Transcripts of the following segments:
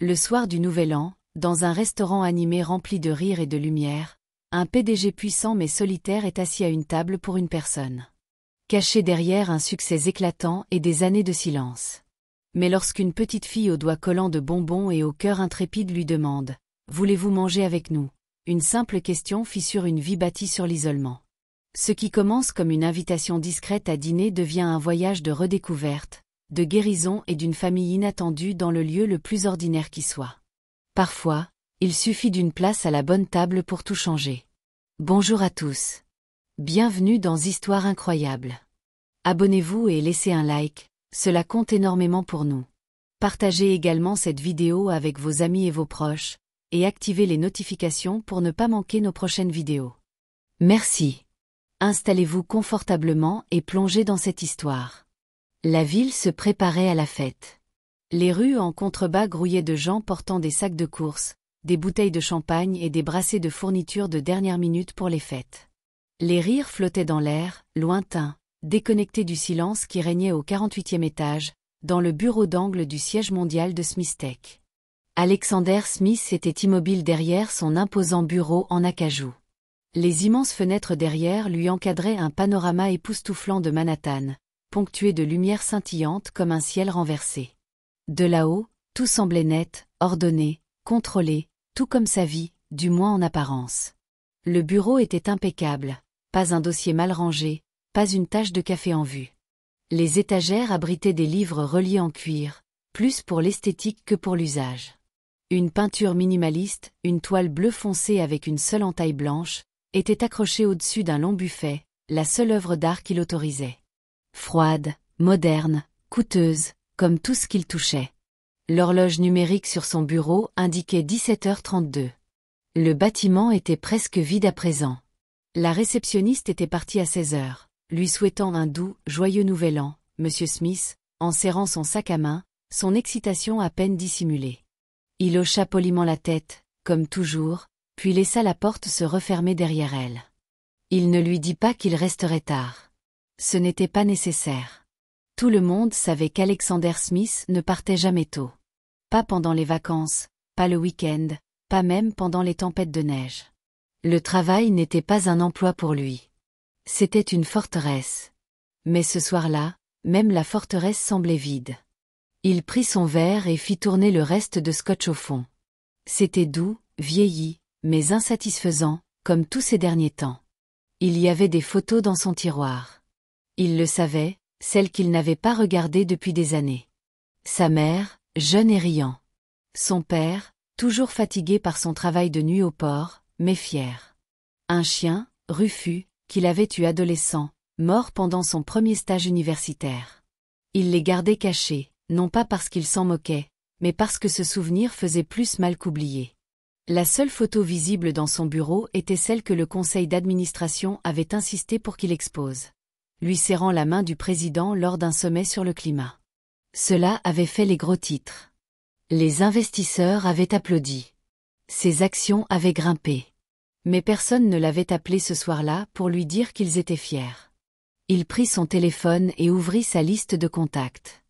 Le soir du Nouvel An, dans un restaurant animé rempli de rire et de lumière, un PDG puissant mais solitaire est assis à une table pour une personne. Caché derrière un succès éclatant et des années de silence. Mais lorsqu'une petite fille aux doigts collants de bonbons et au cœur intrépide lui demande « Voulez-vous manger avec nous ?» Une simple question fissure une vie bâtie sur l'isolement. Ce qui commence comme une invitation discrète à dîner devient un voyage de redécouverte, de guérison et d'une famille inattendue dans le lieu le plus ordinaire qui soit. Parfois, il suffit d'une place à la bonne table pour tout changer. Bonjour à tous. Bienvenue dans Histoires incroyables. Abonnez-vous et laissez un like, cela compte énormément pour nous. Partagez également cette vidéo avec vos amis et vos proches, et activez les notifications pour ne pas manquer nos prochaines vidéos. Merci. Installez-vous confortablement et plongez dans cette histoire. La ville se préparait à la fête. Les rues en contrebas grouillaient de gens portant des sacs de course, des bouteilles de champagne et des brassées de fournitures de dernière minute pour les fêtes. Les rires flottaient dans l'air, lointains, déconnectés du silence qui régnait au 48e étage, dans le bureau d'angle du siège mondial de Smith-Tech. Alexander Smith était immobile derrière son imposant bureau en acajou. Les immenses fenêtres derrière lui encadraient un panorama époustouflant de Manhattan, ponctué de lumières scintillantes comme un ciel renversé. De là-haut, tout semblait net, ordonné, contrôlé, tout comme sa vie, du moins en apparence. Le bureau était impeccable, pas un dossier mal rangé, pas une tache de café en vue. Les étagères abritaient des livres reliés en cuir, plus pour l'esthétique que pour l'usage. Une peinture minimaliste, une toile bleu foncé avec une seule entaille blanche, était accrochée au-dessus d'un long buffet, la seule œuvre d'art qu'il autorisait. Froide, moderne, coûteuse, comme tout ce qu'il touchait. L'horloge numérique sur son bureau indiquait 17h32. Le bâtiment était presque vide à présent. La réceptionniste était partie à 16h, lui souhaitant un doux, joyeux nouvel an, Monsieur Smith, en serrant son sac à main, son excitation à peine dissimulée. Il hocha poliment la tête, comme toujours, puis laissa la porte se refermer derrière elle. Il ne lui dit pas qu'il resterait tard. Ce n'était pas nécessaire. Tout le monde savait qu'Alexander Smith ne partait jamais tôt. Pas pendant les vacances, pas le week-end, pas même pendant les tempêtes de neige. Le travail n'était pas un emploi pour lui. C'était une forteresse. Mais ce soir-là, même la forteresse semblait vide. Il prit son verre et fit tourner le reste de scotch au fond. C'était doux, vieilli, mais insatisfaisant, comme tous ces derniers temps. Il y avait des photos dans son tiroir. Il le savait, celles qu'il n'avait pas regardées depuis des années. Sa mère, jeune et riant. Son père, toujours fatigué par son travail de nuit au port, mais fier. Un chien, Rufus, qu'il avait eu adolescent, mort pendant son premier stage universitaire. Il les gardait cachés, non pas parce qu'il s'en moquait, mais parce que ce souvenir faisait plus mal qu'oublier. La seule photo visible dans son bureau était celle que le conseil d'administration avait insisté pour qu'il expose, lui serrant la main du président lors d'un sommet sur le climat. Cela avait fait les gros titres. Les investisseurs avaient applaudi. Ses actions avaient grimpé. Mais personne ne l'avait appelé ce soir-là pour lui dire qu'ils étaient fiers. Il prit son téléphone et ouvrit sa liste de contacts.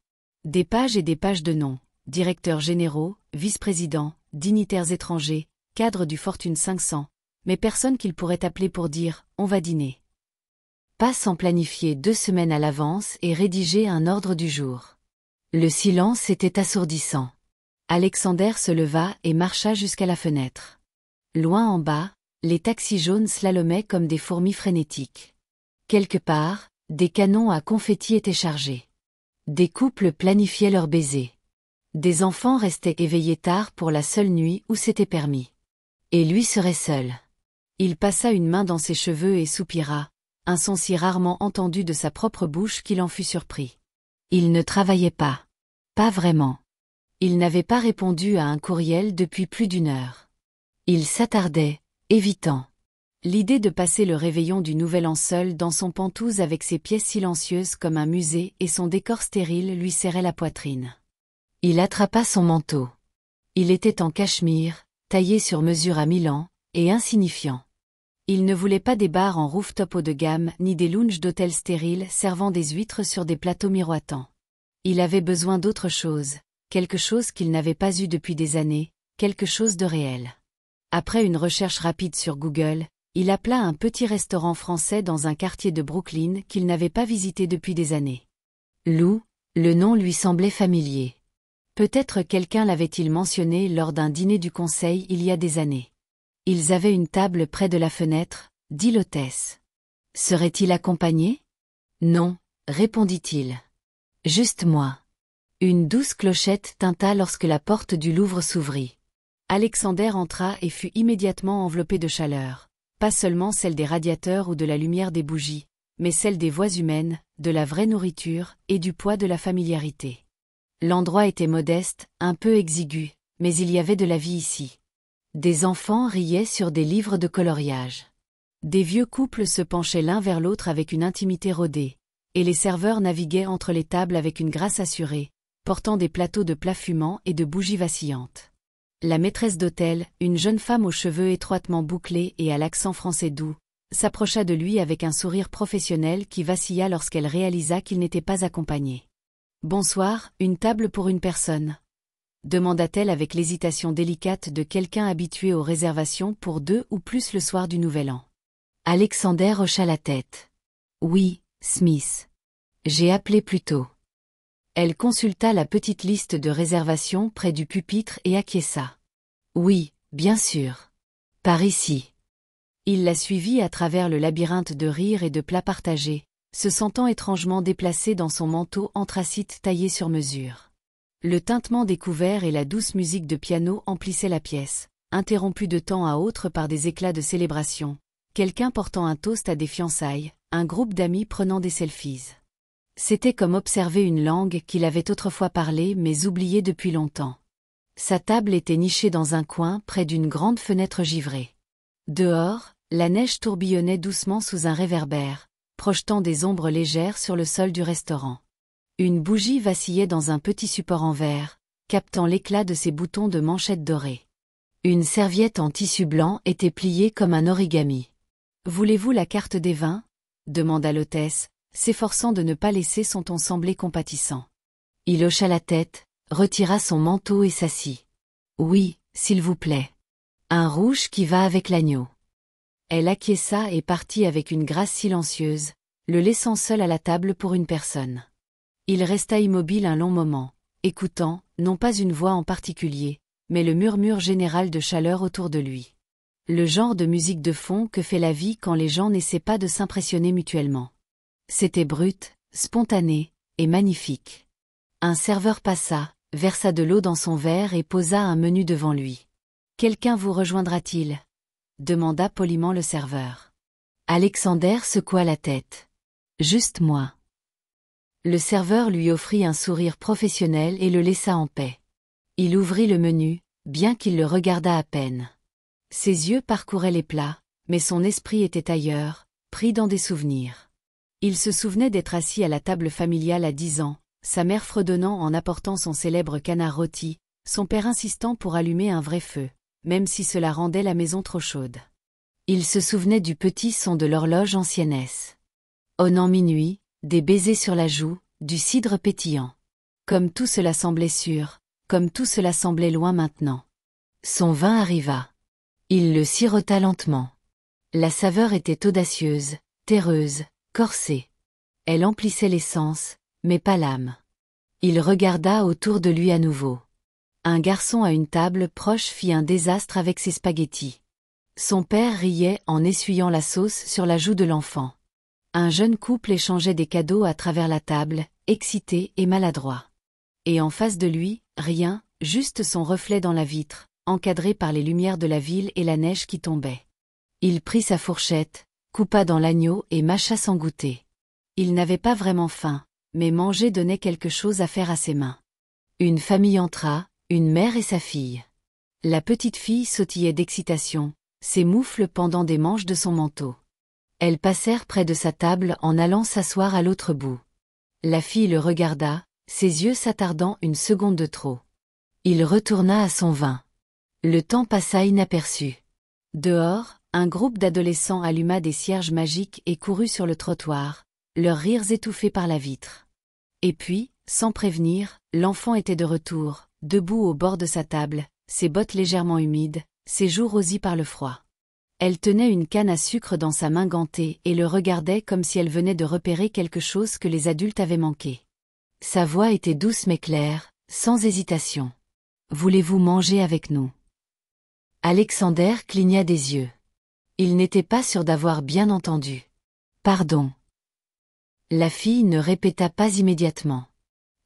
Des pages et des pages de noms, directeurs généraux, vice-présidents, dignitaires étrangers, cadres du Fortune 500, mais personne qu'il pourrait appeler pour dire « on va dîner ». Pas sans planifier 2 semaines à l'avance et rédiger un ordre du jour. Le silence était assourdissant. Alexander se leva et marcha jusqu'à la fenêtre. Loin en bas, les taxis jaunes slalomaient comme des fourmis frénétiques. Quelque part, des canons à confettis étaient chargés. Des couples planifiaient leurs baisers. Des enfants restaient éveillés tard pour la seule nuit où c'était permis. Et lui serait seul. Il passa une main dans ses cheveux et soupira, un son si rarement entendu de sa propre bouche qu'il en fut surpris. Il ne travaillait pas. Pas vraiment. Il n'avait pas répondu à un courriel depuis plus d'1 heure. Il s'attardait, évitant. L'idée de passer le réveillon du Nouvel An seul dans son pantouse avec ses pièces silencieuses comme un musée et son décor stérile lui serrait la poitrine. Il attrapa son manteau. Il était en cachemire, taillé sur mesure à Milan, et insignifiant. Il ne voulait pas des bars en rooftop haut de gamme ni des lounges d'hôtels stériles servant des huîtres sur des plateaux miroitants. Il avait besoin d'autre chose, quelque chose qu'il n'avait pas eu depuis des années, quelque chose de réel. Après une recherche rapide sur Google, il appela un petit restaurant français dans un quartier de Brooklyn qu'il n'avait pas visité depuis des années. Lou, le nom lui semblait familier. Peut-être quelqu'un l'avait-il mentionné lors d'un dîner du conseil il y a des années. Ils avaient une table près de la fenêtre, dit l'hôtesse. Serait-il accompagné? Non, répondit-il. Juste moi. Une douce clochette tinta lorsque la porte du Louvre s'ouvrit. Alexander entra et fut immédiatement enveloppé de chaleur, pas seulement celle des radiateurs ou de la lumière des bougies, mais celle des voix humaines, de la vraie nourriture et du poids de la familiarité. L'endroit était modeste, un peu exigu, mais il y avait de la vie ici. Des enfants riaient sur des livres de coloriage. Des vieux couples se penchaient l'un vers l'autre avec une intimité rodée, et les serveurs naviguaient entre les tables avec une grâce assurée, portant des plateaux de plats fumants et de bougies vacillantes. La maîtresse d'hôtel, une jeune femme aux cheveux étroitement bouclés et à l'accent français doux, s'approcha de lui avec un sourire professionnel qui vacilla lorsqu'elle réalisa qu'il n'était pas accompagné. « Bonsoir, une table pour une personne ?» demanda-t-elle avec l'hésitation délicate de quelqu'un habitué aux réservations pour 2 ou plus le soir du Nouvel An. Alexander hocha la tête. « Oui, Smith. J'ai appelé plus tôt. » Elle consulta la petite liste de réservations près du pupitre et acquiesça. « Oui, bien sûr. Par ici. » Il la suivit à travers le labyrinthe de rires et de plats partagés, se sentant étrangement déplacé dans son manteau anthracite taillé sur mesure. Le tintement des couverts et la douce musique de piano emplissaient la pièce, interrompue de temps à autre par des éclats de célébration, quelqu'un portant un toast à des fiançailles, un groupe d'amis prenant des selfies. C'était comme observer une langue qu'il avait autrefois parlée mais oubliée depuis longtemps. Sa table était nichée dans un coin près d'une grande fenêtre givrée. Dehors, la neige tourbillonnait doucement sous un réverbère, projetant des ombres légères sur le sol du restaurant. Une bougie vacillait dans un petit support en verre, captant l'éclat de ses boutons de manchettes dorées. Une serviette en tissu blanc était pliée comme un origami. « Voulez-vous la carte des vins ?» demanda l'hôtesse, s'efforçant de ne pas laisser son ton sembler compatissant. Il hocha la tête, retira son manteau et s'assit. « Oui, s'il vous plaît. Un rouge qui va avec l'agneau. » Elle acquiesça et partit avec une grâce silencieuse, le laissant seul à la table pour une personne. Il resta immobile un long moment, écoutant, non pas une voix en particulier, mais le murmure général de chaleur autour de lui. Le genre de musique de fond que fait la vie quand les gens n'essaient pas de s'impressionner mutuellement. C'était brut, spontané, et magnifique. Un serveur passa, versa de l'eau dans son verre et posa un menu devant lui. « Quelqu'un vous rejoindra-t-il » demanda poliment le serveur. Alexander secoua la tête. « Juste moi. » Le serveur lui offrit un sourire professionnel et le laissa en paix. Il ouvrit le menu, bien qu'il le regardât à peine. Ses yeux parcouraient les plats, mais son esprit était ailleurs, pris dans des souvenirs. Il se souvenait d'être assis à la table familiale à 10 ans, sa mère fredonnant en apportant son célèbre canard rôti, son père insistant pour allumer un vrai feu, même si cela rendait la maison trop chaude. Il se souvenait du petit son de l'horloge anciennesse. Honnant minuit, des baisers sur la joue, du cidre pétillant. Comme tout cela semblait sûr, comme tout cela semblait loin maintenant. Son vin arriva. Il le sirota lentement. La saveur était audacieuse, terreuse, corsée. Elle emplissait les sens, mais pas l'âme. Il regarda autour de lui à nouveau. Un garçon à une table proche fit un désastre avec ses spaghettis. Son père riait en essuyant la sauce sur la joue de l'enfant. Un jeune couple échangeait des cadeaux à travers la table, excité et maladroit. Et en face de lui, rien, juste son reflet dans la vitre, encadré par les lumières de la ville et la neige qui tombait. Il prit sa fourchette, coupa dans l'agneau et mâcha sans goûter. Il n'avait pas vraiment faim, mais manger donnait quelque chose à faire à ses mains. Une famille entra, une mère et sa fille. La petite fille sautillait d'excitation, ses moufles pendant des manches de son manteau. Elles passèrent près de sa table en allant s'asseoir à l'autre bout. La fille le regarda, ses yeux s'attardant une seconde de trop. Il retourna à son vin. Le temps passa inaperçu. Dehors, un groupe d'adolescents alluma des cierges magiques et courut sur le trottoir, leurs rires étouffés par la vitre. Et puis, Sans prévenir, l'enfant était de retour, debout au bord de sa table, ses bottes légèrement humides, ses joues rosies par le froid. Elle tenait une canne à sucre dans sa main gantée et le regardait comme si elle venait de repérer quelque chose que les adultes avaient manqué. Sa voix était douce mais claire, sans hésitation. « Voulez-vous manger avec nous ?» Alexander cligna des yeux. Il n'était pas sûr d'avoir bien entendu. « Pardon. » La fille ne répéta pas immédiatement.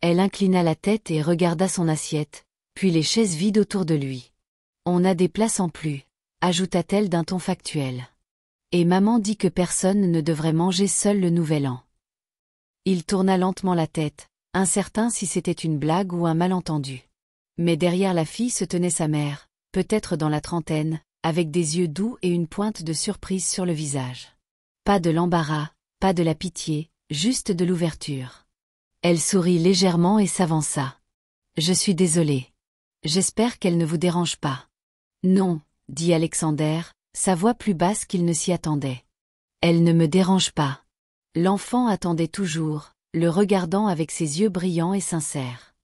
Elle inclina la tête et regarda son assiette, puis les chaises vides autour de lui. « On a des places en plus, » ajouta-t-elle d'un ton factuel. « Et maman dit que personne ne devrait manger seul le nouvel an. » Il tourna lentement la tête, incertain si c'était une blague ou un malentendu. Mais derrière la fille se tenait sa mère, peut-être dans la trentaine, avec des yeux doux et une pointe de surprise sur le visage. Pas de l'embarras, pas de la pitié, juste de l'ouverture. Elle sourit légèrement et s'avança. « Je suis désolée. J'espère qu'elle ne vous dérange pas. »« Non, » dit Alexander, sa voix plus basse qu'il ne s'y attendait. « Elle ne me dérange pas. » L'enfant attendait toujours, le regardant avec ses yeux brillants et sincères.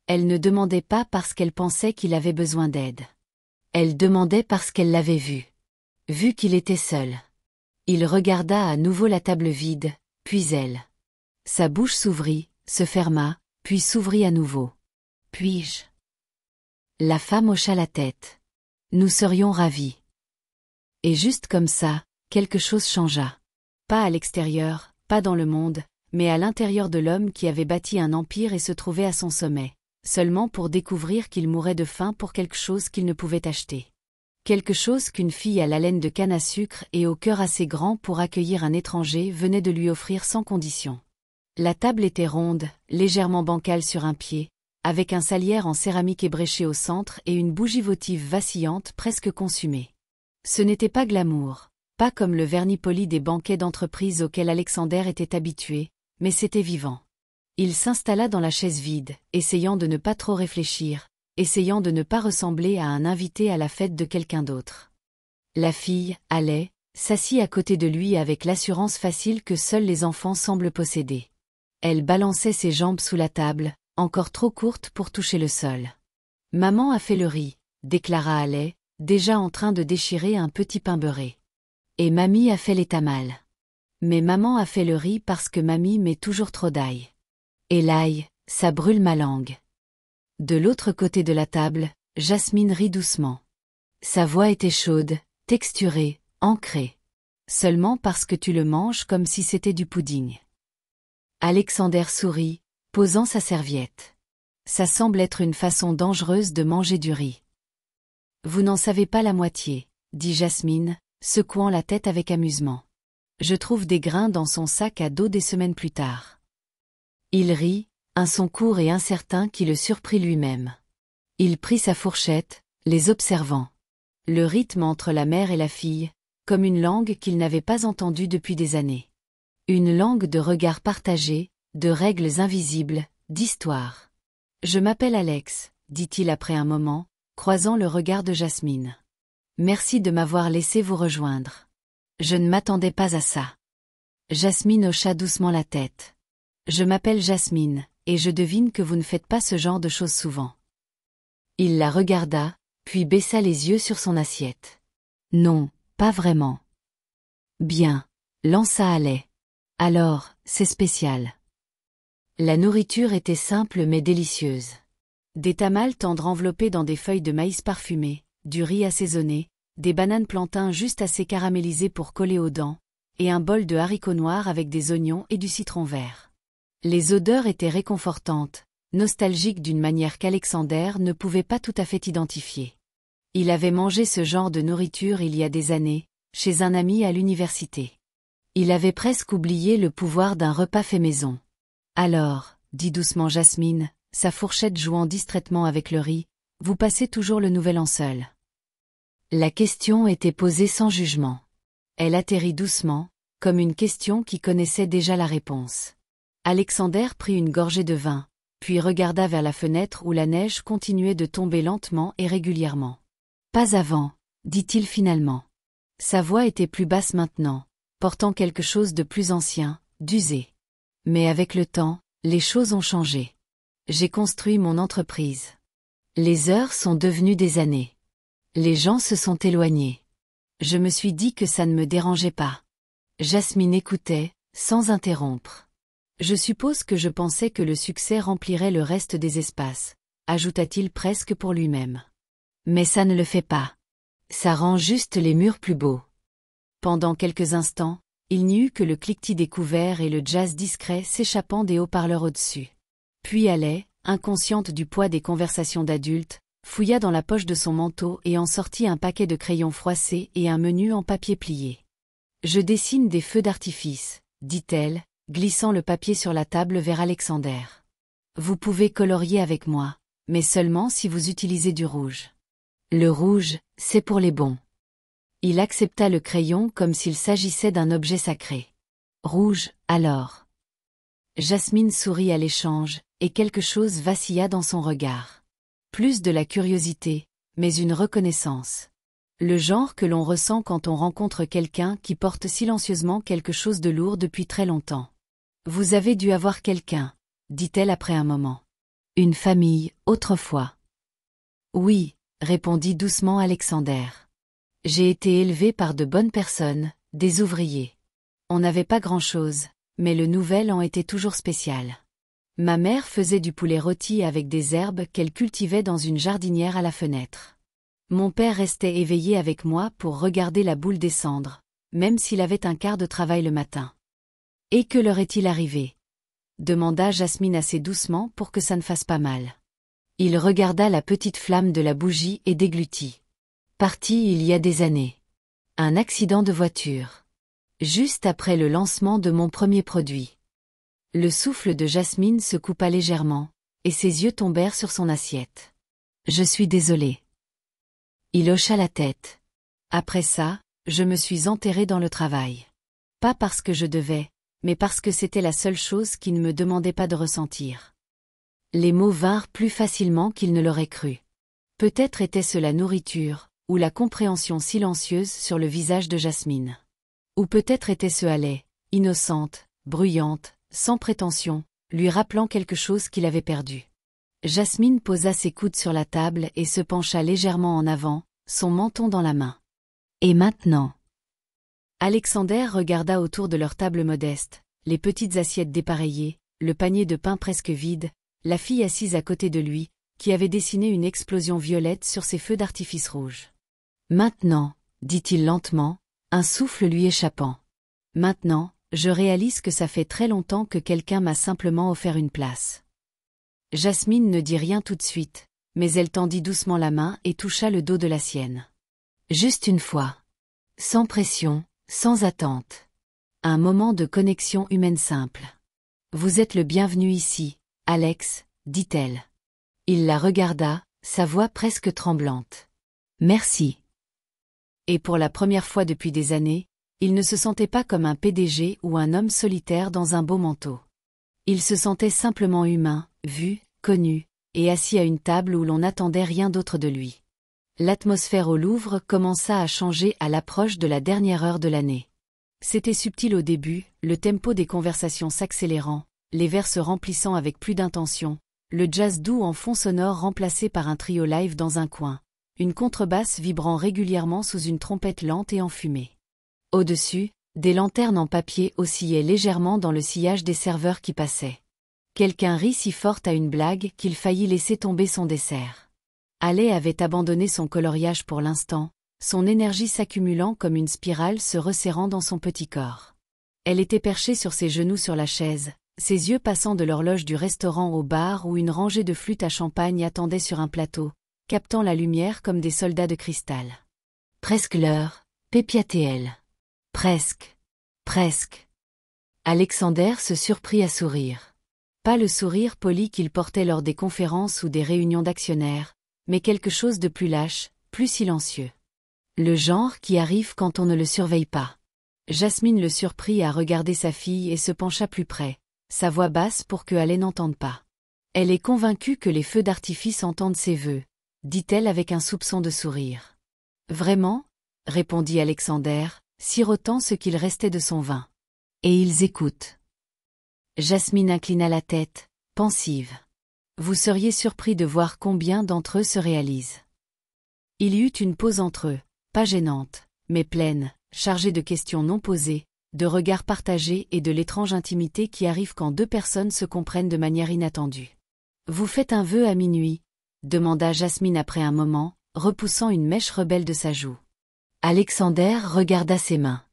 Elle ne demandait pas parce qu'elle pensait qu'il avait besoin d'aide. Elle demandait parce qu'elle l'avait vu. Vu qu'il était seul. Il regarda à nouveau la table vide, puis elle. Sa bouche s'ouvrit, se ferma, puis s'ouvrit à nouveau. « Puis-je » La femme hocha la tête. « Nous serions ravis. » Et juste comme ça, quelque chose changea. Pas à l'extérieur, pas dans le monde, mais à l'intérieur de l'homme qui avait bâti un empire et se trouvait à son sommet, seulement pour découvrir qu'il mourait de faim pour quelque chose qu'il ne pouvait acheter. Quelque chose qu'une fille à l'haleine de canne à sucre et au cœur assez grand pour accueillir un étranger venait de lui offrir sans condition. La table était ronde, légèrement bancale sur un pied, avec un salière en céramique ébréchée au centre et une bougie votive vacillante presque consumée. Ce n'était pas glamour, pas comme le vernis poli des banquets d'entreprise auxquels Alexander était habitué, mais c'était vivant. Il s'installa dans la chaise vide, essayant de ne pas trop réfléchir, essayant de ne pas ressembler à un invité à la fête de quelqu'un d'autre. La fille, allait, s'assit à côté de lui avec l'assurance facile que seuls les enfants semblent posséder. Elle balançait ses jambes sous la table, encore trop courtes pour toucher le sol. « Maman a fait le riz », déclara Alais, déjà en train de déchirer un petit pain beurré. « Et mamie a fait les tamales. » Mais maman a fait le riz parce que mamie met toujours trop d'ail. Et l'ail, ça brûle ma langue. De l'autre côté de la table, Jasmine rit doucement. Sa voix était chaude, texturée, ancrée. Seulement parce que tu le manges comme si c'était du pudding. Alexander sourit, posant sa serviette. Ça semble être une façon dangereuse de manger du riz. Vous n'en savez pas la moitié, dit Jasmine, secouant la tête avec amusement. Je trouve des grains dans son sac à dos des semaines plus tard. Il rit, un son court et incertain qui le surprit lui-même. Il prit sa fourchette, les observant. Le rythme entre la mère et la fille, comme une langue qu'il n'avait pas entendue depuis des années. Une langue de regards partagés, de règles invisibles, d'histoire. « Je m'appelle Alex », dit-il après un moment, croisant le regard de Jasmine. « Merci de m'avoir laissé vous rejoindre. Je ne m'attendais pas à ça. » Jasmine hocha doucement la tête. « Je m'appelle Jasmine, et je devine que vous ne faites pas ce genre de choses souvent. » Il la regarda, puis baissa les yeux sur son assiette. « Non, pas vraiment. »« Bien, » lança Alais. « Alors, c'est spécial. » La nourriture était simple mais délicieuse. Des tamales tendres enveloppés dans des feuilles de maïs parfumées, du riz assaisonné, des bananes plantains juste assez caramélisées pour coller aux dents, et un bol de haricots noirs avec des oignons et du citron vert. Les odeurs étaient réconfortantes, nostalgiques d'une manière qu'Alexander ne pouvait pas tout à fait identifier. Il avait mangé ce genre de nourriture il y a des années, chez un ami à l'université. Il avait presque oublié le pouvoir d'un repas fait maison. « Alors, » dit doucement Jasmine, sa fourchette jouant distraitement avec le riz, « vous passez toujours le nouvel an seul. » La question était posée sans jugement. Elle atterrit doucement, comme une question qui connaissait déjà la réponse. Alexander prit une gorgée de vin, puis regarda vers la fenêtre où la neige continuait de tomber lentement et régulièrement. « Pas avant, » dit-il finalement. Sa voix était plus basse maintenant, portant quelque chose de plus ancien, d'usé. Mais avec le temps, les choses ont changé. J'ai construit mon entreprise. Les heures sont devenues des années. Les gens se sont éloignés. Je me suis dit que ça ne me dérangeait pas. Jasmine écoutait, sans interrompre. Je suppose que je pensais que le succès remplirait le reste des espaces, ajouta-t-il presque pour lui-même. Mais ça ne le fait pas. Ça rend juste les murs plus beaux. Pendant quelques instants, il n'y eut que le cliquetis des couverts et le jazz discret s'échappant des haut-parleurs au-dessus. Puis Haley, inconsciente du poids des conversations d'adultes, fouilla dans la poche de son manteau et en sortit un paquet de crayons froissés et un menu en papier plié. « Je dessine des feux d'artifice, » dit-elle, glissant le papier sur la table vers Alexander. « Vous pouvez colorier avec moi, mais seulement si vous utilisez du rouge. Le rouge, c'est pour les bons. » Il accepta le crayon comme s'il s'agissait d'un objet sacré. « Rouge, alors. » Jasmine sourit à l'échange, et quelque chose vacilla dans son regard. Plus de la curiosité, mais une reconnaissance. Le genre que l'on ressent quand on rencontre quelqu'un qui porte silencieusement quelque chose de lourd depuis très longtemps. « Vous avez dû avoir quelqu'un, » dit-elle après un moment. « Une famille, autrefois. »« Oui, » répondit doucement Alexander. « J'ai été élevée par de bonnes personnes, des ouvriers. On n'avait pas grand-chose, mais le nouvel an était toujours spécial. Ma mère faisait du poulet rôti avec des herbes qu'elle cultivait dans une jardinière à la fenêtre. Mon père restait éveillé avec moi pour regarder la boule descendre, même s'il avait un quart de travail le matin. « Et que leur est-il arrivé ?» demanda Jasmine assez doucement pour que ça ne fasse pas mal. Il regarda la petite flamme de la bougie et déglutit. « Parti il y a des années. Un accident de voiture. Juste après le lancement de mon premier produit. » Le souffle de Jasmine se coupa légèrement, et ses yeux tombèrent sur son assiette. « Je suis désolé. » Il hocha la tête. « Après ça, je me suis enterré dans le travail. Pas parce que je devais, mais parce que c'était la seule chose qui ne me demandait pas de ressentir. » Les mots vinrent plus facilement qu'il ne l'aurait cru. Peut-être était-ce la nourriture, ou la compréhension silencieuse sur le visage de Jasmine. Ou peut-être était-ce Haley, innocente, bruyante, sans prétention, lui rappelant quelque chose qu'il avait perdu. Jasmine posa ses coudes sur la table et se pencha légèrement en avant, son menton dans la main. « Et maintenant ?» Alexander regarda autour de leur table modeste, les petites assiettes dépareillées, le panier de pain presque vide, la fille assise à côté de lui, qui avait dessiné une explosion violette sur ses feux d'artifice rouges. « Maintenant, » dit-il lentement, un souffle lui échappant. « Maintenant, je réalise que ça fait très longtemps que quelqu'un m'a simplement offert une place. » Jasmine ne dit rien tout de suite, mais elle tendit doucement la main et toucha le dos de la sienne. Juste une fois. Sans pression, sans attente. Un moment de connexion humaine simple. « Vous êtes le bienvenu ici, Alex, » dit-elle. Il la regarda, sa voix presque tremblante. « Merci. » Et pour la première fois depuis des années, il ne se sentait pas comme un PDG ou un homme solitaire dans un beau manteau. Il se sentait simplement humain, vu, connu, et assis à une table où l'on n'attendait rien d'autre de lui. L'atmosphère au Louvre commença à changer à l'approche de la dernière heure de l'année. C'était subtil au début, le tempo des conversations s'accélérant, les verres se remplissant avec plus d'intention, le jazz doux en fond sonore remplacé par un trio live dans un coin, une contrebasse vibrant régulièrement sous une trompette lente et enfumée. Au-dessus, des lanternes en papier oscillaient légèrement dans le sillage des serveurs qui passaient. Quelqu'un rit si fort à une blague qu'il faillit laisser tomber son dessert. Haley avait abandonné son coloriage pour l'instant, son énergie s'accumulant comme une spirale se resserrant dans son petit corps. Elle était perchée sur ses genoux sur la chaise, ses yeux passant de l'horloge du restaurant au bar où une rangée de flûtes à champagne attendait sur un plateau, captant la lumière comme des soldats de cristal. Presque l'heure, pépiait-elle. Presque. Presque. Alexander se surprit à sourire. Pas le sourire poli qu'il portait lors des conférences ou des réunions d'actionnaires, mais quelque chose de plus lâche, plus silencieux. Le genre qui arrive quand on ne le surveille pas. Jasmine le surprit à regarder sa fille et se pencha plus près, sa voix basse pour que Haley n'entende pas. Elle est convaincue que les feux d'artifice entendent ses vœux, dit-elle avec un soupçon de sourire. Vraiment ? Répondit Alexander, sirotant ce qu'il restait de son vin. Et ils écoutent. Jasmine inclina la tête, pensive. Vous seriez surpris de voir combien d'entre eux se réalisent. Il y eut une pause entre eux, pas gênante, mais pleine, chargée de questions non posées, de regards partagés et de l'étrange intimité qui arrive quand deux personnes se comprennent de manière inattendue. « Vous faites un vœu à minuit ?» demanda Jasmine après un moment, repoussant une mèche rebelle de sa joue. Alexander regarda ses mains.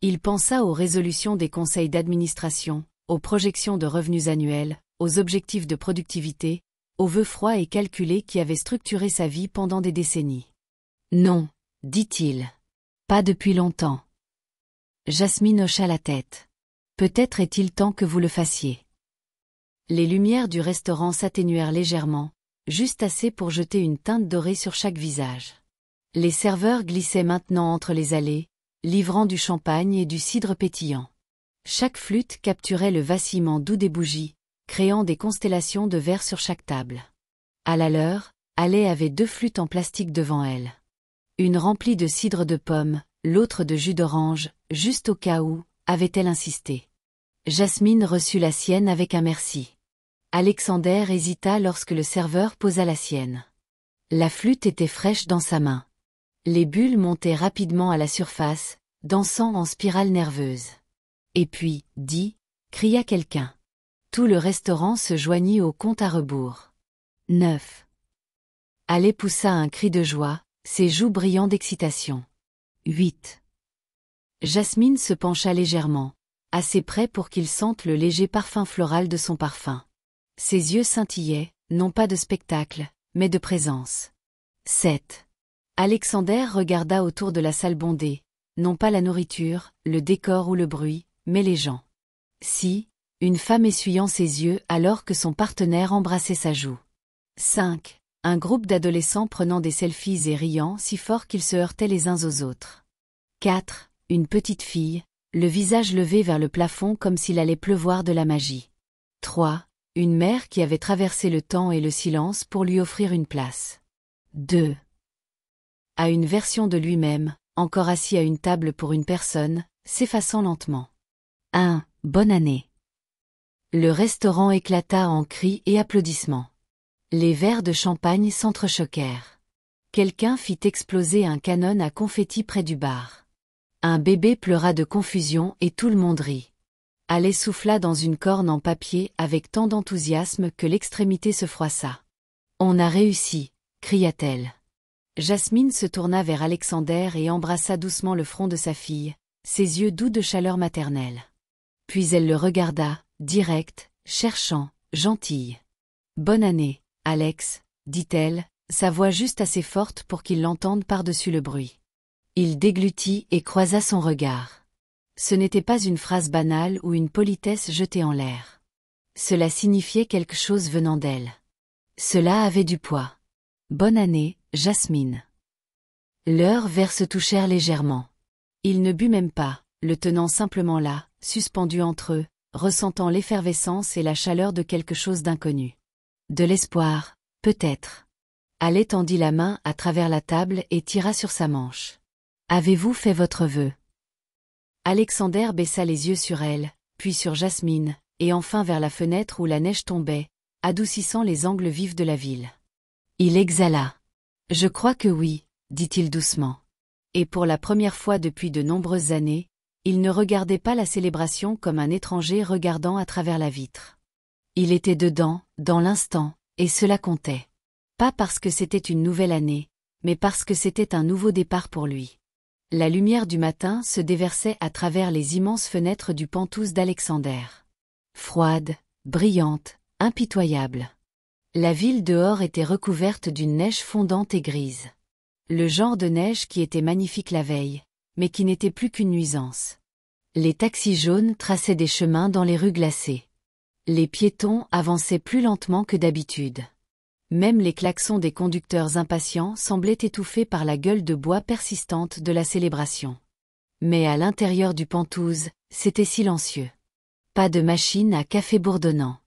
Il pensa aux résolutions des conseils d'administration, aux projections de revenus annuels, aux objectifs de productivité, aux vœux froids et calculés qui avaient structuré sa vie pendant des décennies. « Non, dit-il. Pas depuis longtemps. » Jasmine hocha la tête. « Peut-être est-il temps que vous le fassiez. » Les lumières du restaurant s'atténuèrent légèrement, juste assez pour jeter une teinte dorée sur chaque visage. Les serveurs glissaient maintenant entre les allées, livrant du champagne et du cidre pétillant. Chaque flûte capturait le vacillement doux des bougies, créant des constellations de verre sur chaque table. À la leur, Alais avait 2 flûtes en plastique devant elle. Une remplie de cidre de pomme, l'autre de jus d'orange, juste au cas où, avait-elle insisté. Jasmine reçut la sienne avec un merci. Alexander hésita lorsque le serveur posa la sienne. La flûte était fraîche dans sa main. Les bulles montaient rapidement à la surface, dansant en spirale nerveuse. Et puis, cria quelqu'un. Tout le restaurant se joignit au compte à rebours. 9. Alais poussa un cri de joie, ses joues brillant d'excitation. 8. Jasmine se pencha légèrement, assez près pour qu'il sente le léger parfum floral de son parfum. Ses yeux scintillaient, non pas de spectacle, mais de présence. 7. Alexander regarda autour de la salle bondée, non pas la nourriture, le décor ou le bruit, mais les gens. Si, une femme essuyant ses yeux alors que son partenaire embrassait sa joue. 5. Un groupe d'adolescents prenant des selfies et riant si fort qu'ils se heurtaient les uns aux autres. 4. Une petite fille, le visage levé vers le plafond comme s'il allait pleuvoir de la magie. 3. Une mère qui avait traversé le temps et le silence pour lui offrir une place. 2. À une version de lui-même, encore assis à une table pour une personne, s'effaçant lentement. 1. Bonne année. Le restaurant éclata en cris et applaudissements. Les verres de champagne s'entrechoquèrent. Quelqu'un fit exploser un canon à confetti près du bar. Un bébé pleura de confusion et tout le monde rit. Alais souffla dans une corne en papier avec tant d'enthousiasme que l'extrémité se froissa. « On a réussi !» cria-t-elle. Jasmine se tourna vers Alexander et embrassa doucement le front de sa fille, ses yeux doux de chaleur maternelle. Puis elle le regarda, directe, cherchant, gentille. « Bonne année, Alex », dit-elle, sa voix juste assez forte pour qu'il l'entende par-dessus le bruit. Il déglutit et croisa son regard. Ce n'était pas une phrase banale ou une politesse jetée en l'air. Cela signifiait quelque chose venant d'elle. Cela avait du poids. « Bonne année, Jasmine. » Leurs verres se touchèrent légèrement. Il ne but même pas, le tenant simplement là, suspendu entre eux, ressentant l'effervescence et la chaleur de quelque chose d'inconnu. De l'espoir, peut-être. Alais tendit la main à travers la table et tira sur sa manche. « Avez-vous fait votre vœu ?» Alexander baissa les yeux sur elle, puis sur Jasmine, et enfin vers la fenêtre où la neige tombait, adoucissant les angles vifs de la ville. Il exhala. « Je crois que oui, » dit-il doucement. Et pour la première fois depuis de nombreuses années, il ne regardait pas la célébration comme un étranger regardant à travers la vitre. Il était dedans, dans l'instant, et cela comptait. Pas parce que c'était une nouvelle année, mais parce que c'était un nouveau départ pour lui. La lumière du matin se déversait à travers les immenses fenêtres du penthouse d'Alexander. Froide, brillante, impitoyable. La ville dehors était recouverte d'une neige fondante et grise. Le genre de neige qui était magnifique la veille, mais qui n'était plus qu'une nuisance. Les taxis jaunes traçaient des chemins dans les rues glacées. Les piétons avançaient plus lentement que d'habitude. Même les klaxons des conducteurs impatients semblaient étouffés par la gueule de bois persistante de la célébration. Mais à l'intérieur du penthouse, c'était silencieux. Pas de machine à café bourdonnant.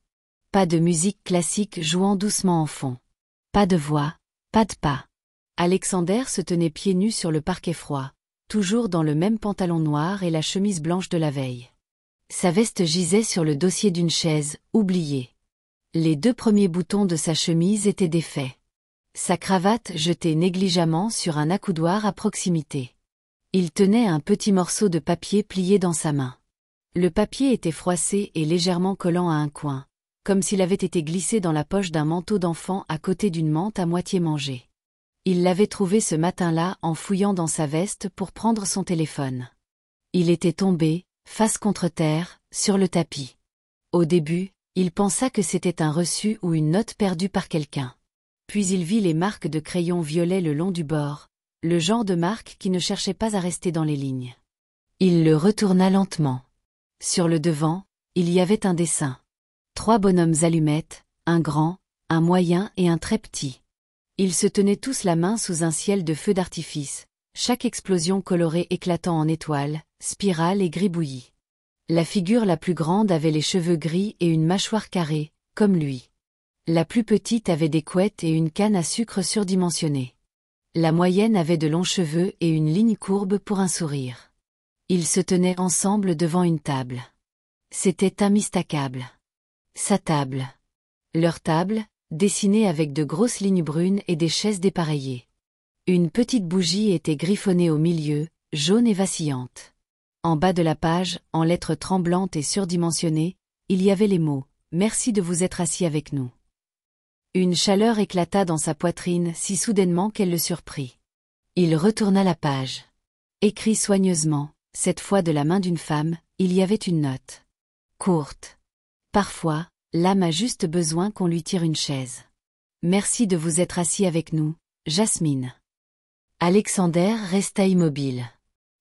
Pas de musique classique jouant doucement en fond. Pas de voix, pas de pas. Alexander se tenait pieds nus sur le parquet froid, toujours dans le même pantalon noir et la chemise blanche de la veille. Sa veste gisait sur le dossier d'une chaise, oubliée. Les 2 premiers boutons de sa chemise étaient défaits. Sa cravate jetée négligemment sur un accoudoir à proximité. Il tenait un petit morceau de papier plié dans sa main. Le papier était froissé et légèrement collant à un coin, comme s'il avait été glissé dans la poche d'un manteau d'enfant à côté d'une menthe à moitié mangée. Il l'avait trouvé ce matin-là en fouillant dans sa veste pour prendre son téléphone. Il était tombé, face contre terre, sur le tapis. Au début, il pensa que c'était un reçu ou une note perdue par quelqu'un. Puis il vit les marques de crayon violet le long du bord, le genre de marque qui ne cherchait pas à rester dans les lignes. Il le retourna lentement. Sur le devant, il y avait un dessin. 3 bonhommes allumettes, un grand, un moyen et un très petit. Ils se tenaient tous la main sous un ciel de feux d'artifice, chaque explosion colorée éclatant en étoiles, spirales et gribouillis. La figure la plus grande avait les cheveux gris et une mâchoire carrée, comme lui. La plus petite avait des couettes et une canne à sucre surdimensionnée. La moyenne avait de longs cheveux et une ligne courbe pour un sourire. Ils se tenaient ensemble devant une table. C'était immistakable. Sa table. Leur table, dessinée avec de grosses lignes brunes et des chaises dépareillées. Une petite bougie était griffonnée au milieu, jaune et vacillante. En bas de la page, en lettres tremblantes et surdimensionnées, il y avait les mots « Merci de vous être assis avec nous ». Une chaleur éclata dans sa poitrine si soudainement qu'elle le surprit. Il retourna la page. Écrit soigneusement, cette fois de la main d'une femme, il y avait une note. Courte. Parfois, l'âme a juste besoin qu'on lui tire une chaise. Merci de vous être assis avec nous, Jasmine. Alexander resta immobile.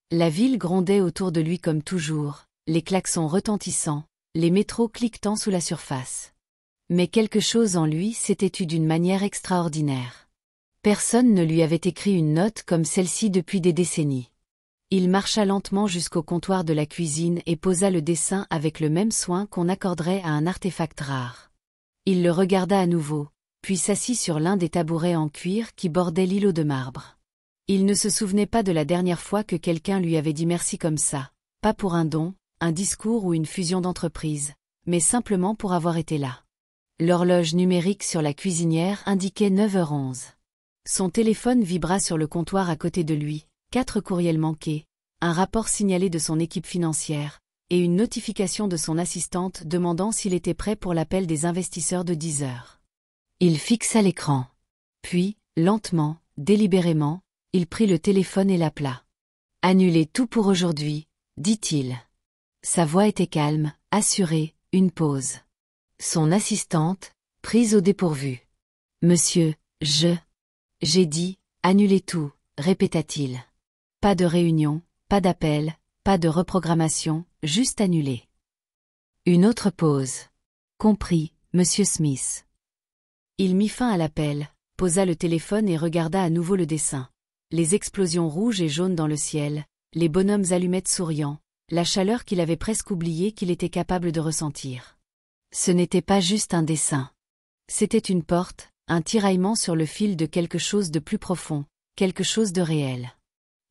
La ville grondait autour de lui comme toujours, les klaxons retentissant, les métros cliquetant sous la surface. Mais quelque chose en lui s'était tu d'une manière extraordinaire. Personne ne lui avait écrit une note comme celle-ci depuis des décennies. Il marcha lentement jusqu'au comptoir de la cuisine et posa le dessin avec le même soin qu'on accorderait à un artefact rare. Il le regarda à nouveau, puis s'assit sur l'un des tabourets en cuir qui bordaient l'îlot de marbre. Il ne se souvenait pas de la dernière fois que quelqu'un lui avait dit merci comme ça, pas pour un don, un discours ou une fusion d'entreprise, mais simplement pour avoir été là. L'horloge numérique sur la cuisinière indiquait 9h11. Son téléphone vibra sur le comptoir à côté de lui, 4 courriels manqués, un rapport signalé de son équipe financière, et une notification de son assistante demandant s'il était prêt pour l'appel des investisseurs de 10h. Il fixa l'écran. Puis, lentement, délibérément, il prit le téléphone et l'appela. « Annulez tout pour aujourd'hui, dit-il. » Sa voix était calme, assurée, une pause. Son assistante, prise au dépourvu. « Monsieur, j'ai dit, annulez tout, répéta-t-il. Pas de réunion, pas d'appel, pas de reprogrammation, juste annuler. Une autre pause. Compris, Monsieur Smith. Il mit fin à l'appel, posa le téléphone et regarda à nouveau le dessin. Les explosions rouges et jaunes dans le ciel, les bonhommes allumettes souriants, la chaleur qu'il avait presque oublié qu'il était capable de ressentir. Ce n'était pas juste un dessin. C'était une porte, un tiraillement sur le fil de quelque chose de plus profond, quelque chose de réel.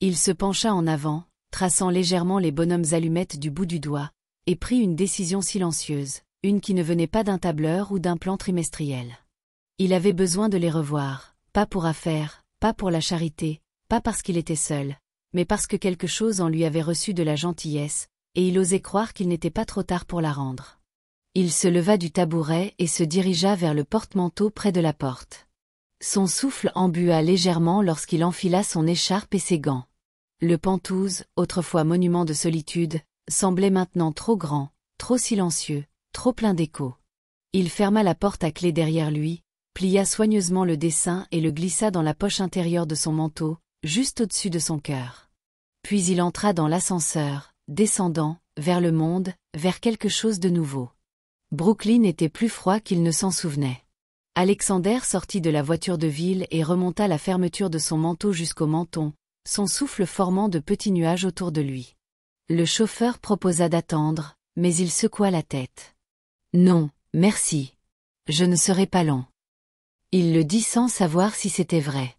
Il se pencha en avant, traçant légèrement les bonhommes allumettes du bout du doigt, et prit une décision silencieuse, une qui ne venait pas d'un tableur ou d'un plan trimestriel. Il avait besoin de les revoir, pas pour affaire, pas pour la charité, pas parce qu'il était seul, mais parce que quelque chose en lui avait reçu de la gentillesse, et il osait croire qu'il n'était pas trop tard pour la rendre. Il se leva du tabouret et se dirigea vers le porte-manteau près de la porte. Son souffle embua légèrement lorsqu'il enfila son écharpe et ses gants. Le Penthouse, autrefois monument de solitude, semblait maintenant trop grand, trop silencieux, trop plein d'écho. Il ferma la porte à clé derrière lui, plia soigneusement le dessin et le glissa dans la poche intérieure de son manteau, juste au-dessus de son cœur. Puis il entra dans l'ascenseur, descendant, vers le monde, vers quelque chose de nouveau. Brooklyn était plus froid qu'il ne s'en souvenait. Alexander sortit de la voiture de ville et remonta la fermeture de son manteau jusqu'au menton, son souffle formant de petits nuages autour de lui. Le chauffeur proposa d'attendre, mais il secoua la tête. « Non, merci. Je ne serai pas long. » Il le dit sans savoir si c'était vrai.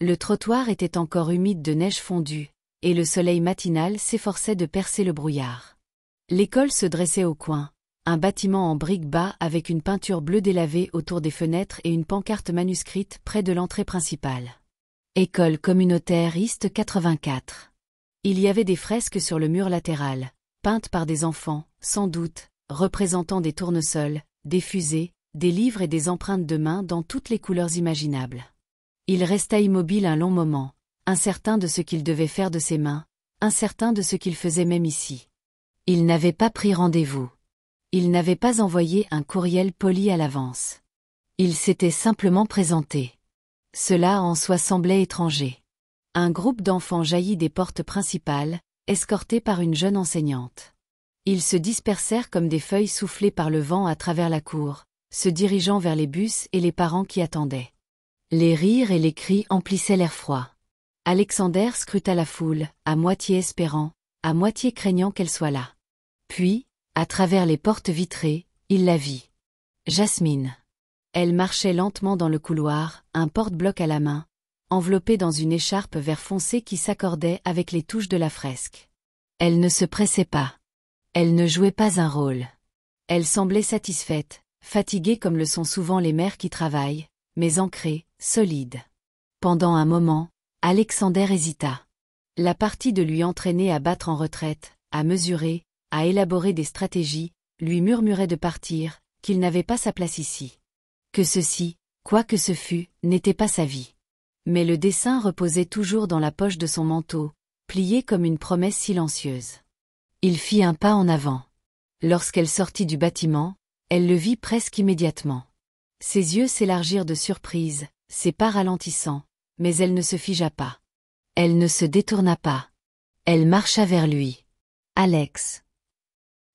Le trottoir était encore humide de neige fondue, et le soleil matinal s'efforçait de percer le brouillard. L'école se dressait au coin, un bâtiment en briques bas avec une peinture bleue délavée autour des fenêtres et une pancarte manuscrite près de l'entrée principale. École communautaire East 84. Il y avait des fresques sur le mur latéral, peintes par des enfants, sans doute, représentant des tournesols, des fusées, des livres et des empreintes de mains dans toutes les couleurs imaginables. Il resta immobile un long moment, incertain de ce qu'il devait faire de ses mains, incertain de ce qu'il faisait même ici. Il n'avait pas pris rendez-vous. Il n'avait pas envoyé un courriel poli à l'avance. Il s'était simplement présenté. Cela en soi semblait étranger. Un groupe d'enfants jaillit des portes principales, escortés par une jeune enseignante. Ils se dispersèrent comme des feuilles soufflées par le vent à travers la cour, se dirigeant vers les bus et les parents qui attendaient. Les rires et les cris emplissaient l'air froid. Alexander scruta la foule, à moitié espérant, à moitié craignant qu'elle soit là. Puis, à travers les portes vitrées, il la vit. Jasmine. Elle marchait lentement dans le couloir, un porte-bloc à la main, enveloppée dans une écharpe vert foncé qui s'accordait avec les touches de la fresque. Elle ne se pressait pas. Elle ne jouait pas un rôle. Elle semblait satisfaite, fatiguée comme le sont souvent les mères qui travaillent, mais ancrée, solide. Pendant un moment, Alexander hésita. La partie de lui entraîner à battre en retraite, à mesurer, à élaborer des stratégies, lui murmurait de partir, qu'il n'avait pas sa place ici. Que ceci, quoi que ce fût, n'était pas sa vie. Mais le dessin reposait toujours dans la poche de son manteau, plié comme une promesse silencieuse. Il fit un pas en avant. Lorsqu'elle sortit du bâtiment, elle le vit presque immédiatement. Ses yeux s'élargirent de surprise, ses pas ralentissant, mais elle ne se figea pas. Elle ne se détourna pas. Elle marcha vers lui. Alex.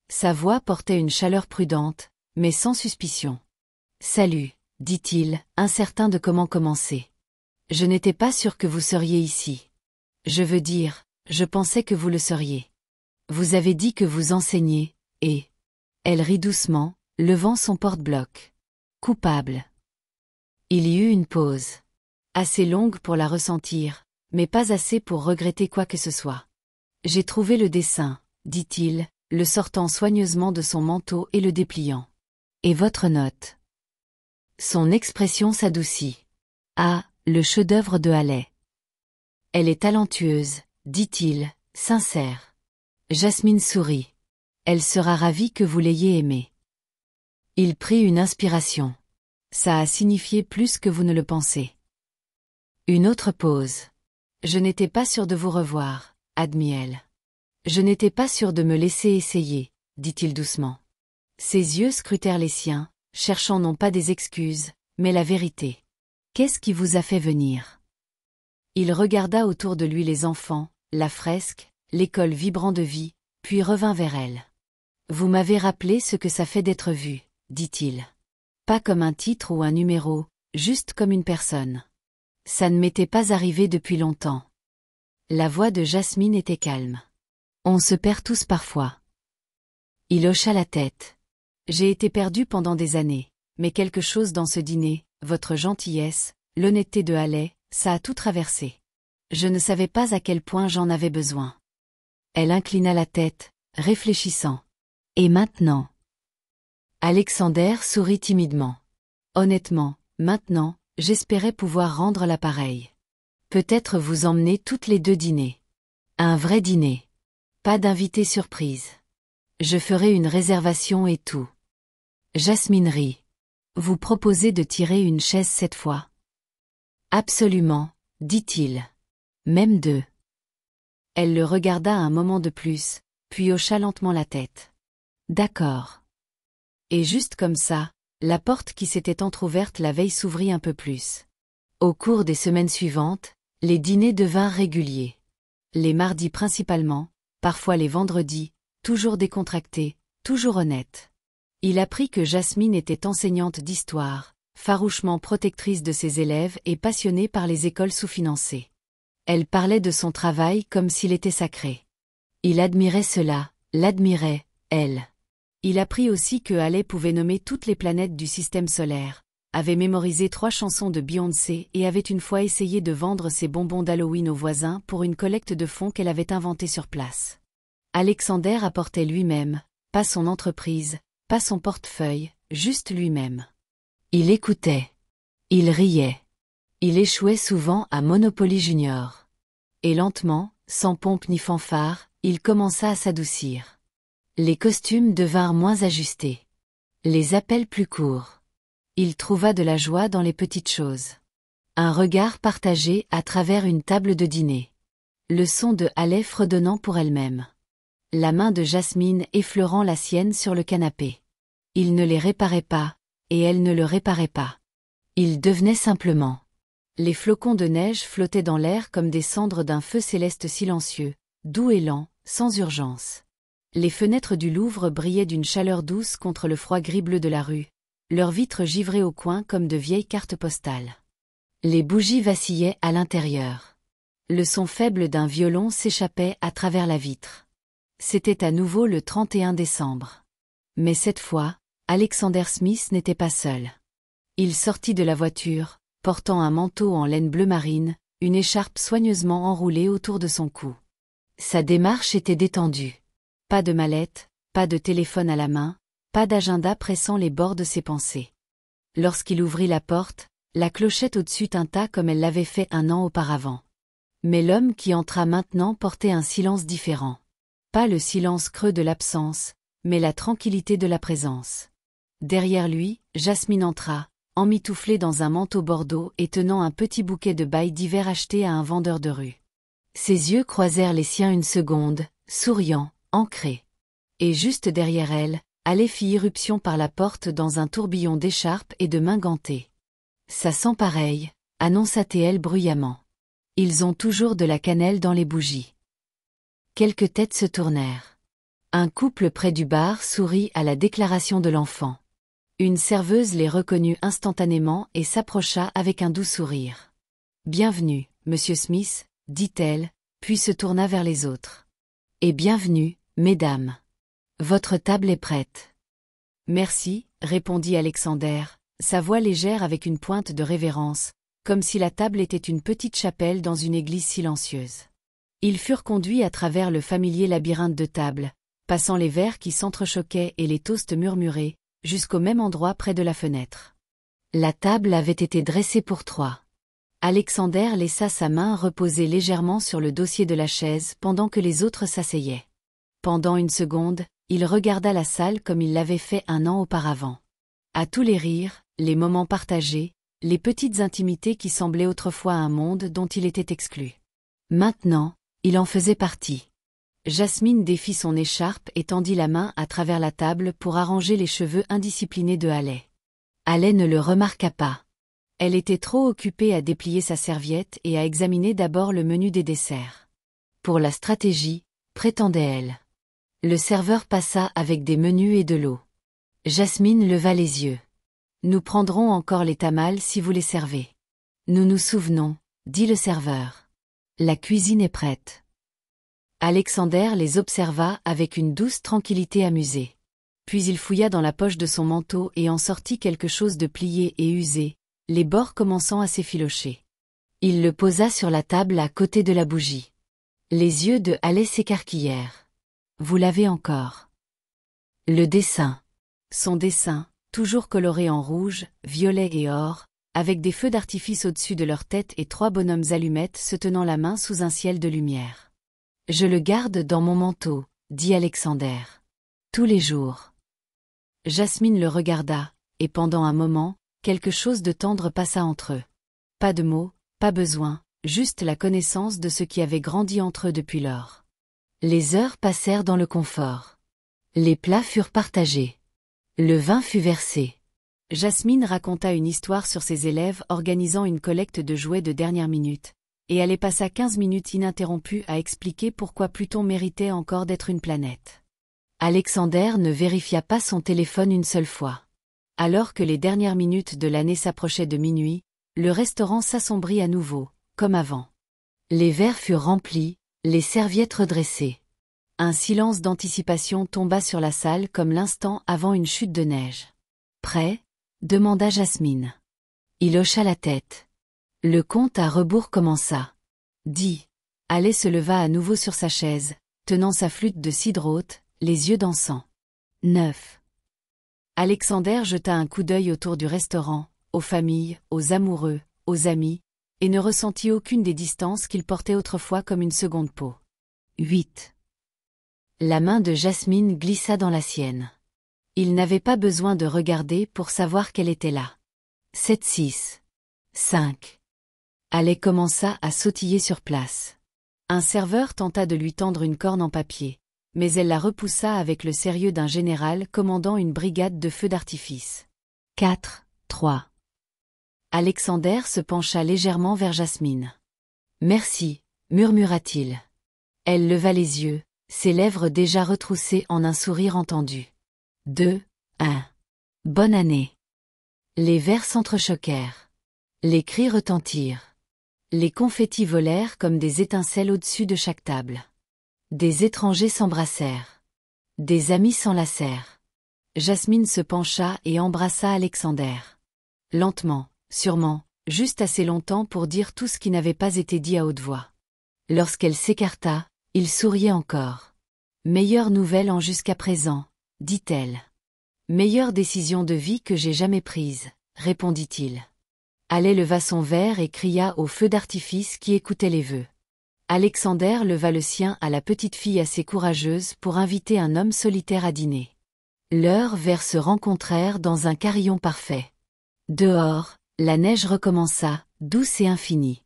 Sa voix portait une chaleur prudente, mais sans suspicion. Salut, dit-il, incertain de comment commencer. Je n'étais pas sûr que vous seriez ici. Je veux dire, je pensais que vous le seriez. Vous avez dit que vous enseignez, et... Elle rit doucement, levant son porte-bloc. Coupable. Il y eut une pause. Assez longue pour la ressentir, mais pas assez pour regretter quoi que ce soit. J'ai trouvé le dessin, dit-il, le sortant soigneusement de son manteau et le dépliant. Et votre note? Son expression s'adoucit. Ah, le chef-d'œuvre de Halley. Elle est talentueuse, dit-il, sincère. Jasmine sourit. Elle sera ravie que vous l'ayez aimée. Il prit une inspiration. Ça a signifié plus que vous ne le pensez. Une autre pause. Je n'étais pas sûr de vous revoir, admit-elle. Je n'étais pas sûr de me laisser essayer, dit-il doucement. Ses yeux scrutèrent les siens, cherchant non pas des excuses, mais la vérité. Qu'est-ce qui vous a fait venir? Il regarda autour de lui les enfants, la fresque, l'école vibrant de vie, puis revint vers elle. Vous m'avez rappelé ce que ça fait d'être vu, dit-il. Pas comme un titre ou un numéro, juste comme une personne. Ça ne m'était pas arrivé depuis longtemps. La voix de Jasmine était calme. On se perd tous parfois. Il hocha la tête. J'ai été perdu pendant des années, mais quelque chose dans ce dîner, votre gentillesse, l'honnêteté de Halley, ça a tout traversé. Je ne savais pas à quel point j'en avais besoin. Elle inclina la tête, réfléchissant. Et maintenant? Alexander sourit timidement. Honnêtement, maintenant, j'espérais pouvoir rendre l'appareil. Peut-être vous emmener toutes les deux dîner. Un vrai dîner. Pas d'invité surprise. Je ferai une réservation et tout. Jasmine rit. Vous proposez de tirer une chaise cette fois? Absolument, dit-il. Même deux. Elle le regarda un moment de plus, puis hocha lentement la tête. D'accord. Et juste comme ça, la porte qui s'était entr'ouverte la veille s'ouvrit un peu plus. Au cours des semaines suivantes, les dîners devinrent réguliers. Les mardis principalement, parfois les vendredis, toujours décontractés, toujours honnêtes. Il apprit que Jasmine était enseignante d'histoire, farouchement protectrice de ses élèves et passionnée par les écoles sous-financées. Elle parlait de son travail comme s'il était sacré. Il admirait cela, l'admirait, elle. Il apprit aussi que Halley pouvait nommer toutes les planètes du système solaire, avait mémorisé 3 chansons de Beyoncé et avait une fois essayé de vendre ses bonbons d'Halloween aux voisins pour une collecte de fonds qu'elle avait inventée sur place. Alexander apportait lui-même, pas son entreprise, pas son portefeuille, juste lui-même. Il écoutait. Il riait. Il échouait souvent à Monopoly Junior. Et lentement, sans pompe ni fanfare, il commença à s'adoucir. Les costumes devinrent moins ajustés. Les appels plus courts. Il trouva de la joie dans les petites choses. Un regard partagé à travers une table de dîner. Le son de Haley fredonnant pour elle-même. La main de Jasmine effleurant la sienne sur le canapé. Il ne les réparait pas, et elle ne le réparait pas. Il devenait simplement. Les flocons de neige flottaient dans l'air comme des cendres d'un feu céleste silencieux, doux et lent, sans urgence. Les fenêtres du Louvre brillaient d'une chaleur douce contre le froid gris-bleu de la rue, leurs vitres givrées au coin comme de vieilles cartes postales. Les bougies vacillaient à l'intérieur. Le son faible d'un violon s'échappait à travers la vitre. C'était à nouveau le 31 décembre. Mais cette fois, Alexander Smith n'était pas seul. Il sortit de la voiture, portant un manteau en laine bleu marine, une écharpe soigneusement enroulée autour de son cou. Sa démarche était détendue. Pas de mallette, pas de téléphone à la main, pas d'agenda pressant les bords de ses pensées. Lorsqu'il ouvrit la porte, la clochette au-dessus tinta comme elle l'avait fait un an auparavant. Mais l'homme qui entra maintenant portait un silence différent. Pas le silence creux de l'absence, mais la tranquillité de la présence. Derrière lui, Jasmine entra, emmitouflée dans un manteau bordeaux et tenant un petit bouquet de bails d'hiver acheté à un vendeur de rue. Ses yeux croisèrent les siens une seconde, souriants, ancrés. Et juste derrière elle, Haley fit irruption par la porte dans un tourbillon d'écharpes et de mains gantées. Ça sent pareil, annonça-t-elle bruyamment. Ils ont toujours de la cannelle dans les bougies. Quelques têtes se tournèrent. Un couple près du bar sourit à la déclaration de l'enfant. Une serveuse les reconnut instantanément et s'approcha avec un doux sourire. « Bienvenue, Monsieur Smith, dit-elle, puis se tourna vers les autres. « Et bienvenue, mesdames. Votre table est prête. »« Merci, » répondit Alexander, sa voix légère avec une pointe de révérence, comme si la table était une petite chapelle dans une église silencieuse. Ils furent conduits à travers le familier labyrinthe de tables, passant les verres qui s'entrechoquaient et les toasts murmurés, jusqu'au même endroit près de la fenêtre. La table avait été dressée pour trois. Alexander laissa sa main reposer légèrement sur le dossier de la chaise pendant que les autres s'asseyaient. Pendant une seconde, il regarda la salle comme il l'avait fait un an auparavant. À tous les rires, les moments partagés, les petites intimités qui semblaient autrefois un monde dont il était exclu. Maintenant, il en faisait partie. Jasmine défit son écharpe et tendit la main à travers la table pour arranger les cheveux indisciplinés de Haley. Haley ne le remarqua pas. Elle était trop occupée à déplier sa serviette et à examiner d'abord le menu des desserts. Pour la stratégie, prétendait-elle. Le serveur passa avec des menus et de l'eau. Jasmine leva les yeux. « Nous prendrons encore les tamales si vous les servez. »« Nous nous souvenons, » dit le serveur. « La cuisine est prête. » Alexander les observa avec une douce tranquillité amusée. Puis il fouilla dans la poche de son manteau et en sortit quelque chose de plié et usé, les bords commençant à s'effilocher. Il le posa sur la table à côté de la bougie. Les yeux de Haley s'écarquillèrent. « Vous l'avez encore. » Le dessin. Son dessin, toujours coloré en rouge, violet et or, avec des feux d'artifice au-dessus de leur tête et trois bonhommes allumettes se tenant la main sous un ciel de lumière. « Je le garde dans mon manteau, » dit Alexander. « Tous les jours. » Jasmine le regarda, et pendant un moment, quelque chose de tendre passa entre eux. Pas de mots, pas besoin, juste la connaissance de ce qui avait grandi entre eux depuis lors. Les heures passèrent dans le confort. Les plats furent partagés. Le vin fut versé. Jasmine raconta une histoire sur ses élèves organisant une collecte de jouets de dernière minute, et elle passa 15 minutes ininterrompues à expliquer pourquoi Pluton méritait encore d'être une planète. Alexander ne vérifia pas son téléphone une seule fois. Alors que les dernières minutes de l'année s'approchaient de minuit, le restaurant s'assombrit à nouveau, comme avant. Les verres furent remplis, les serviettes redressées. Un silence d'anticipation tomba sur la salle comme l'instant avant une chute de neige. « Prêt ?» demanda Jasmine. Il hocha la tête. Le compte à rebours commença. « Dis !» Haley se leva à nouveau sur sa chaise, tenant sa flûte de cidre haute, les yeux dansants. « 9. Alexander jeta un coup d'œil autour du restaurant, aux familles, aux amoureux, aux amis, et ne ressentit aucune des distances qu'il portait autrefois comme une seconde peau. 8. La main de Jasmine glissa dans la sienne. Il n'avait pas besoin de regarder pour savoir qu'elle était là. 7, 6. 5. Alec commença à sautiller sur place. Un serveur tenta de lui tendre une corne en papier, mais elle la repoussa avec le sérieux d'un général commandant une brigade de feux d'artifice. 4, 3. Alexander se pencha légèrement vers Jasmine. « Merci, murmura-t-il. Elle leva les yeux, ses lèvres déjà retroussées en un sourire entendu. 2, 1. Bonne année. Les verres s'entrechoquèrent. Les cris retentirent. Les confettis volèrent comme des étincelles au-dessus de chaque table. Des étrangers s'embrassèrent. Des amis s'enlacèrent. Jasmine se pencha et embrassa Alexander. Lentement, sûrement, juste assez longtemps pour dire tout ce qui n'avait pas été dit à haute voix. Lorsqu'elle s'écarta, il souriait encore. « Meilleure nouvelle en jusqu'à présent, » dit-elle. « Meilleure décision de vie que j'ai jamais prise, » répondit-il. Alec leva son verre et cria au feu d'artifice qui écoutait les vœux. Alexander leva le sien à la petite fille assez courageuse pour inviter un homme solitaire à dîner. Leurs verres se rencontrèrent dans un carillon parfait. Dehors, la neige recommença, douce et infinie.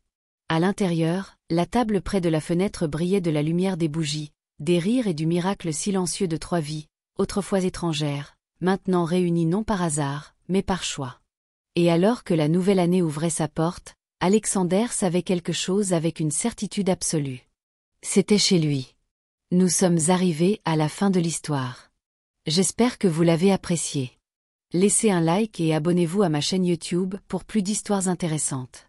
À l'intérieur, la table près de la fenêtre brillait de la lumière des bougies, des rires et du miracle silencieux de 3 vies, autrefois étrangères, maintenant réunies non par hasard, mais par choix. Et alors que la nouvelle année ouvrait sa porte, Alexander savait quelque chose avec une certitude absolue. C'était chez lui. Nous sommes arrivés à la fin de l'histoire. J'espère que vous l'avez apprécié. Laissez un like et abonnez-vous à ma chaîne YouTube pour plus d'histoires intéressantes.